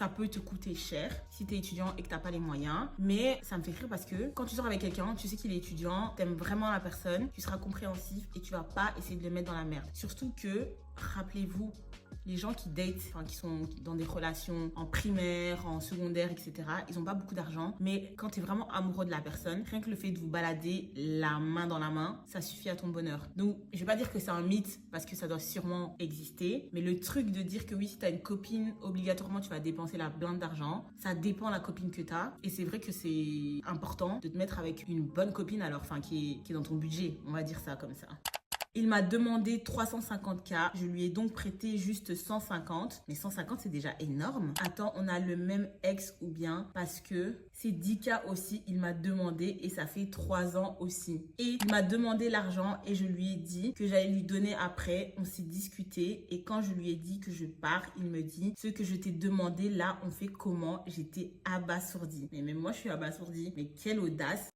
ça peut te coûter cher si tu es étudiant et que tu n'as pas les moyens. Mais ça me fait rire parce que quand tu sors avec quelqu'un, tu sais qu'il est étudiant, tu aimes vraiment la personne, tu seras compréhensif et tu vas pas essayer de le mettre dans la merde. Surtout que, rappelez-vous, les gens qui datent, enfin qui sont dans des relations en primaire, en secondaire, etc., ils n'ont pas beaucoup d'argent. Mais quand tu es vraiment amoureux de la personne, rien que le fait de vous balader la main dans la main, ça suffit à ton bonheur. Donc, je vais pas dire que c'est un mythe parce que ça doit sûrement exister. Mais le truc de dire que oui, si tu as une copine, obligatoirement, tu vas dépenser la blinde d'argent, ça dépend de la copine que tu as. Et c'est vrai que c'est important de te mettre avec une bonne copine, alors, enfin, qui est dans ton budget. On va dire ça comme ça. Il m'a demandé 350K, je lui ai donc prêté juste 150. Mais 150, c'est déjà énorme. Attends, on a le même ex ou bien parce que c'est 10K aussi, il m'a demandé et ça fait 3 ans aussi. Et il m'a demandé l'argent et je lui ai dit que j'allais lui donner après. On s'est discuté et quand je lui ai dit que je pars, il me dit ce que je t'ai demandé là, on fait comment? J'étais abasourdie. Mais même moi, je suis abasourdie. Mais quelle audace!